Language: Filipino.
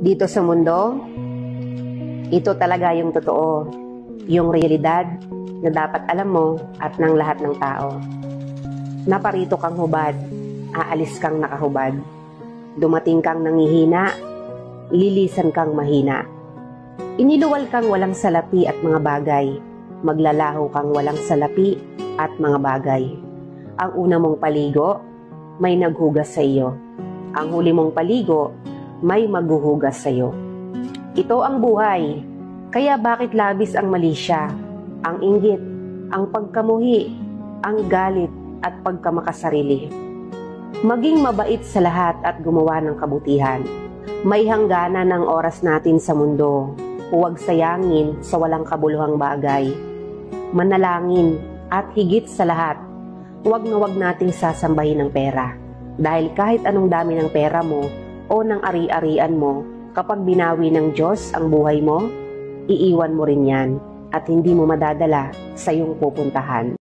Dito sa mundo, ito talaga yung totoo, yung realidad na dapat alam mo at ng lahat ng tao. Naparito kang hubad, aalis kang nakahubad. Dumating kang nangihina, lilisan kang mahina. Iniluwal kang walang salapi at mga bagay, maglalaho kang walang salapi at mga bagay. Ang una mong paligo, may naghugas sa iyo. Ang huli mong paligo, may maghuhugas sa iyo. Ito ang buhay, kaya bakit labis ang mali siya, ang inggit, ang pagkamuhi, ang galit at pagkamakasarili. Maging mabait sa lahat at gumawa ng kabutihan. May hangganan ng oras natin sa mundo. Huwag sayangin sa walang kabuluhang bagay. Manalangin at higit sa lahat, huwag na huwag nating sasambahin ng pera. Dahil kahit anong dami ng pera mo o ng ari-arian mo, kapag binawi ng Diyos ang buhay mo, iiwan mo rin yan at hindi mo madadala sa iyong pupuntahan.